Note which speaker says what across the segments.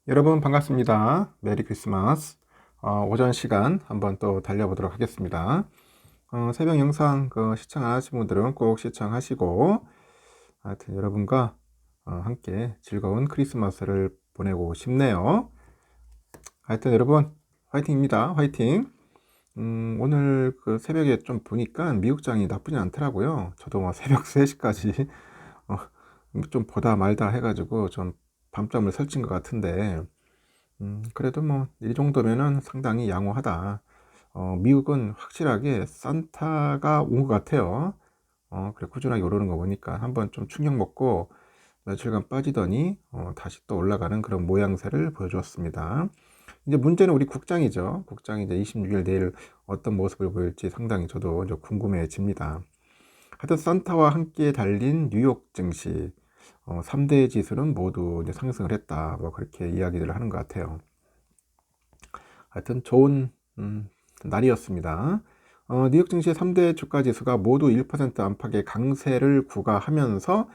Speaker 1: 여러분 반갑습니다. 메리 크리스마스. 오전 시간 한번 또 달려보도록 하겠습니다. 새벽 영상 시청 안 하신 분들은 꼭 시청하시고, 하여튼 여러분과 함께 즐거운 크리스마스를 보내고 싶네요. 하여튼 여러분 화이팅입니다. 화이팅. 오늘 새벽에 좀 보니까 미국장이 나쁘진 않더라고요. 저도 뭐 새벽 3시까지 좀 보다 말다 해가지고 좀 밤잠을 설친 것 같은데, 그래도 뭐 이 정도면은 상당히 양호하다. 미국은 확실하게 산타가 온 것 같아요. 그래 꾸준하게 오르는 거 보니까 한번 좀 충격 먹고 며칠간 빠지더니 다시 또 올라가는 그런 모양새를 보여주었습니다. 이제 문제는 우리 국장이죠. 국장이 이제 26일 내일 어떤 모습을 보일지 상당히 저도 이제 궁금해집니다. 하여튼 산타와 함께 달린 뉴욕 증시 3대 지수는 모두 이제 상승을 했다. 뭐 그렇게 이야기들을 하는 것 같아요. 하여튼 좋은 날이었습니다. 뉴욕 증시 3대 주가 지수가 모두 1% 안팎의 강세를 구가하면서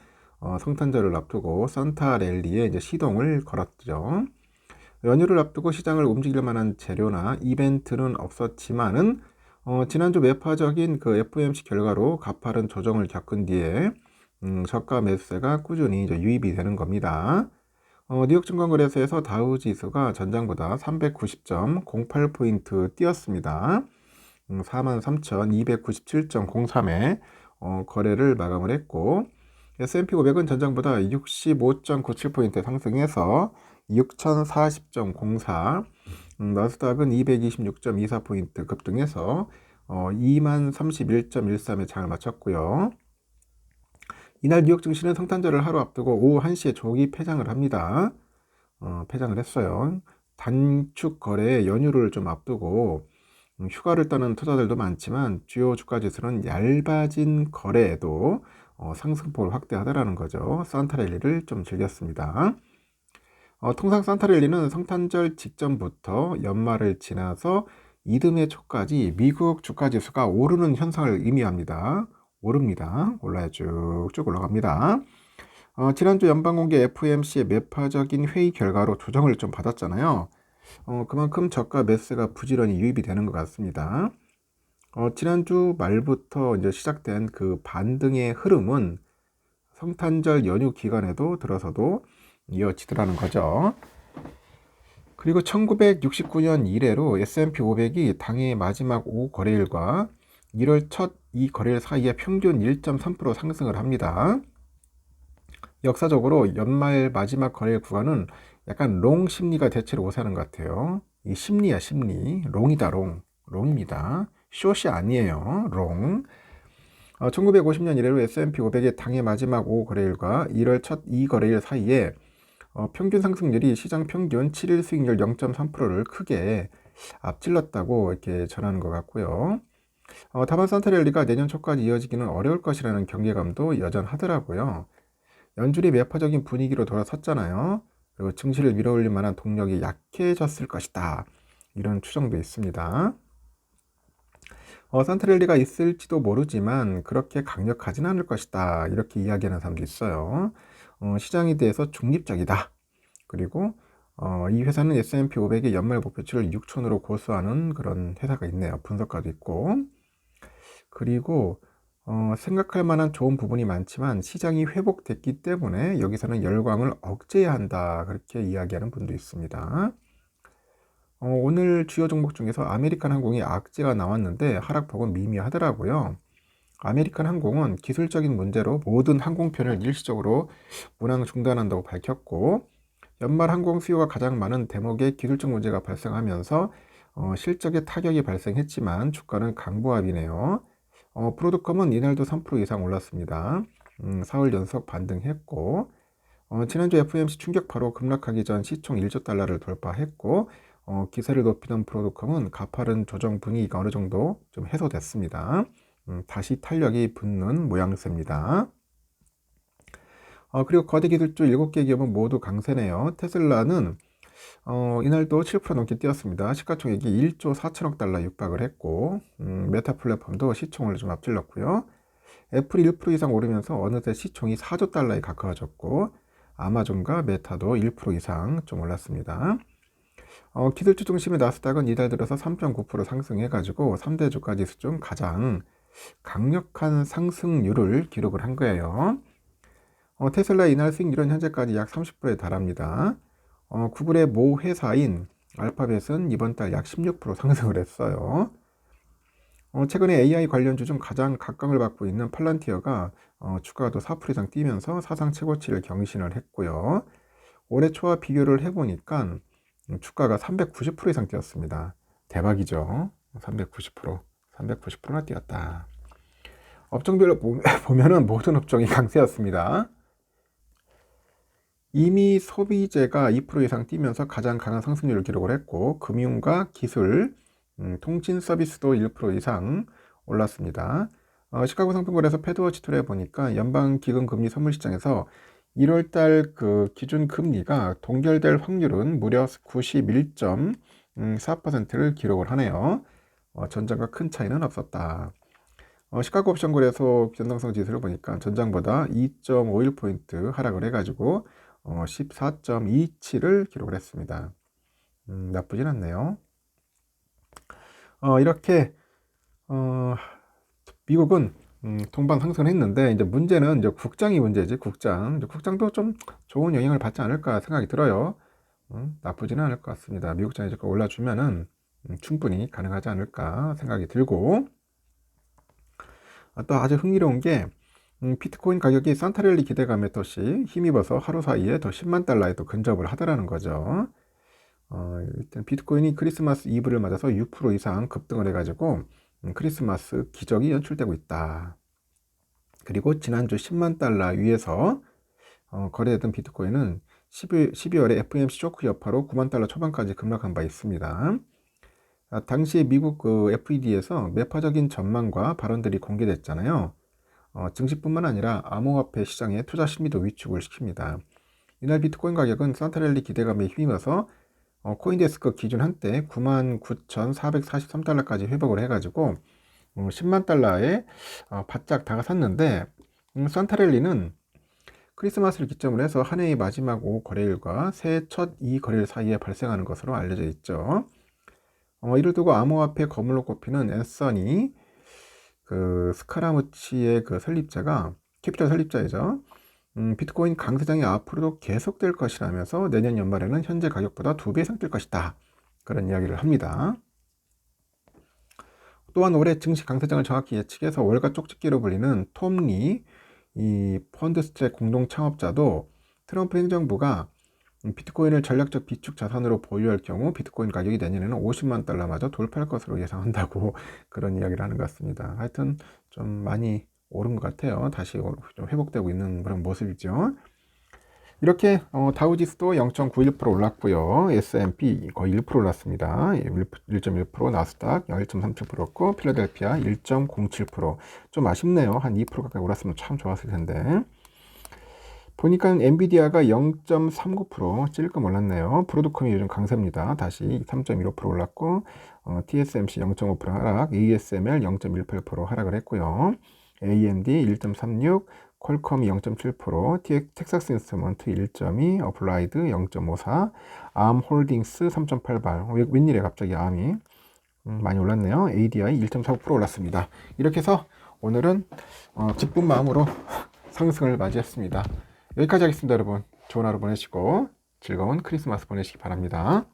Speaker 1: 성탄절을 앞두고 산타 랠리에 이제 시동을 걸었죠. 연휴를 앞두고 시장을 움직일 만한 재료나 이벤트는 없었지만은 지난주 매파적인 FOMC 결과로 가파른 조정을 겪은 뒤에 저가 매수세가 꾸준히 이제 유입이 되는 겁니다. 뉴욕 증권거래소에서 다우 지수가 전장보다 390.08포인트 뛰었습니다. 43,297.03에 거래를 마감을 했고, S&P 500은 전장보다 65.97포인트 상승해서 6,040.04, 나스닥은 226.24포인트 급등해서 2031.13에 장을 마쳤고요. 이날 뉴욕 증시는 성탄절을 하루 앞두고 오후 1시에 조기 폐장을 합니다. 폐장을 했어요. 단축 거래에 연휴를 좀 앞두고 휴가를 따는 투자들도 많지만 주요 주가 지수는 얇아진 거래에도 상승폭을 확대하더라는 거죠. 산타랠리를 좀 즐겼습니다. 통상 산타랠리는 성탄절 직전부터 연말을 지나서 이듬해 초까지 미국 주가 지수가 오르는 현상을 의미합니다. 오릅니다. 올라야 쭉쭉 올라갑니다. 지난주 연방공개 FOMC의 매파적인 회의 결과로 조정을 좀 받았잖아요. 그만큼 저가 매수가 부지런히 유입이 되는 것 같습니다. 지난주 말부터 이제 시작된 그 반등의 흐름은 성탄절 연휴 기간에도 들어서도 이어지더라는 거죠. 그리고 1969년 이래로 S&P 500이 당해 마지막 5거래일과 1월 첫 2거래일 사이에 평균 1.3% 상승을 합니다. 역사적으로 연말 마지막 거래일 구간은 약간 롱 심리가 대체로 오사는 것 같아요. 이 심리야 심리. 롱이다 롱입니다. 숏이 아니에요. 롱. 1950년 이래로 S&P 500의 당해 마지막 5거래일과 1월 첫 2거래일 사이에 평균 상승률이 시장 평균 7일 수익률 0.3%를 크게 앞질렀다고 이렇게 전하는 것 같고요. 다만 산타랠리가 내년 초까지 이어지기는 어려울 것이라는 경계감도 여전하더라고요. 연준이 매파적인 분위기로 돌아섰잖아요. 그리고 증시를 밀어올릴 만한 동력이 약해졌을 것이다. 이런 추정도 있습니다. 산타랠리가 있을지도 모르지만 그렇게 강력하진 않을 것이다. 이렇게 이야기하는 사람도 있어요. 시장에 대해서 중립적이다. 그리고 이 회사는 S&P 500의 연말 목표치를 6천으로 고수하는 그런 회사가 있네요. 분석가도 있고. 그리고 생각할 만한 좋은 부분이 많지만 시장이 회복됐기 때문에 여기서는 열광을 억제해야 한다. 그렇게 이야기하는 분도 있습니다. 오늘 주요 종목 중에서 아메리칸 항공이 악재가 나왔는데 하락폭은 미미하더라고요. 아메리칸 항공은 기술적인 문제로 모든 항공편을 일시적으로 운항 중단한다고 밝혔고, 연말 항공 수요가 가장 많은 대목의 기술적 문제가 발생하면서 실적에 타격이 발생했지만 주가는 강보합이네요. 브로드컴은 이날도 3% 이상 올랐습니다. 4월 연속 반등했고, 지난주 FOMC 충격파로 급락하기 전 시총 1조 달러를 돌파했고, 기세를 높이던 브로드컴은 가파른 조정 분위기가 어느 정도 좀 해소됐습니다. 다시 탄력이 붙는 모양새입니다. 그리고 거대 기술주 7개 기업은 모두 강세네요. 테슬라는 이날도 7% 넘게 뛰었습니다. 시가총액이 1조 4천억 달러 육박을 했고, 메타 플랫폼도 시총을 좀 앞질렀고요. 애플이 1% 이상 오르면서 어느새 시총이 4조 달러에 가까워졌고, 아마존과 메타도 1% 이상 좀 올랐습니다. 기술주 중심의 나스닥은 이달 들어서 3.9% 상승해가지고 3대 주가 지수 중 가장 강력한 상승률을 기록을 한 거예요. 테슬라 이날 수익률은 현재까지 약 30%에 달합니다. 구글의 모 회사인 알파벳은 이번 달 약 16% 상승을 했어요. 최근에 AI 관련주 중 가장 각광을 받고 있는 팔란티어가 주가가 또 4% 이상 뛰면서 사상 최고치를 경신을 했고요. 올해 초와 비교를 해보니까 주가가 390% 이상 뛰었습니다. 대박이죠. 390%나 뛰었다. 업종별로 보면은 모든 업종이 강세였습니다. 이미 소비재가 2% 이상 뛰면서 가장 강한 상승률을 기록을 했고, 금융과 기술, 통신 서비스도 1% 이상 올랐습니다. 시카고 상품거래소 패드워치 툴에 보니까 연방기금금리 선물시장에서 1월달 그 기준 금리가 동결될 확률은 무려 91.4%를 기록을 하네요. 전장과 큰 차이는 없었다. 시카고 옵션 거래소 변동성 지수를 보니까 전장보다 2.51포인트 하락을 해가지고 14.27을 기록을 했습니다. 나쁘진 않네요. 이렇게 미국은 동반 상승을 했는데, 이제 문제는 이제 국장이 문제지. 국장도 좀 좋은 영향을 받지 않을까 생각이 들어요. 나쁘지는 않을 것 같습니다. 미국장이 조금 올라주면은 충분히 가능하지 않을까 생각이 들고, 또 아주 흥미로운 게 비트코인 가격이 산타랠리 기대감에 또시 힘입어서 하루 사이에 더 10만 달러에 또 근접을 하더라는 거죠. 일단 비트코인이 크리스마스 이브를 맞아서 6% 이상 급등을 해가지고 크리스마스 기적이 연출되고 있다. 그리고 지난주 10만 달러 위에서 거래했던 비트코인은 12월에 FOMC 쇼크 여파로 9만 달러 초반까지 급락한 바 있습니다. 당시 미국 그 FED에서 매파적인 전망과 발언들이 공개됐잖아요. 증시뿐만 아니라 암호화폐 시장의 투자 심리도 위축을 시킵니다. 이날 비트코인 가격은 산타랠리 기대감에 힘입어서 코인데스크 기준 한때 99,443달러까지 회복을 해가지고 10만 달러에 바짝 다가섰는데, 산타랠리는 크리스마스를 기점으로 해서 한 해의 마지막 5거래일과 새해 첫 2거래일 사이에 발생하는 것으로 알려져 있죠. 이를 두고 암호화폐 거물로 꼽히는 앤서니 스카라무치의 그 설립자가 캐피털 설립자이죠. 비트코인 강세장이 앞으로도 계속될 것이라면서 내년 연말에는 현재 가격보다 2배 이상 뛸 것이다. 그런 이야기를 합니다. 또한 올해 증시 강세장을 정확히 예측해서 월가 쪽집기로 불리는 톰 리, 이 펀드스트랙 공동 창업자도 트럼프 행정부가 비트코인을 전략적 비축 자산으로 보유할 경우 비트코인 가격이 내년에는 50만 달러마저 돌파할 것으로 예상한다고 그런 이야기를 하는 것 같습니다. 하여튼 좀 많이 오른 것 같아요. 다시 좀 회복되고 있는 그런 모습이죠. 이렇게 다우지수도 0.91% 올랐고요. S&P 거의 1% 올랐습니다. 1.1%, 나스닥 1.37%고 필라델피아 1.07%. 좀 아쉽네요. 한 2% 가까이 올랐으면 참 좋았을 텐데. 보니까 엔비디아가 0.39% 찔끔 올랐네요. 브로드컴이 요즘 강세입니다. 다시 3.15% 올랐고, TSMC 0.5% 하락, ASML 0.18% 하락을 했고요. AMD 1.36, 퀄컴이 0.7%, 텍사스 인스트루먼트 1.2, 어플라이드 0.54, 암홀딩스 3.88. 웬일에 갑자기 암이 많이 올랐네요. ADI 1.49% 올랐습니다. 이렇게 해서 오늘은 기쁜 마음으로 상승을 맞이했습니다. 여기까지 하겠습니다, 여러분. 좋은 하루 보내시고 즐거운 크리스마스 보내시기 바랍니다.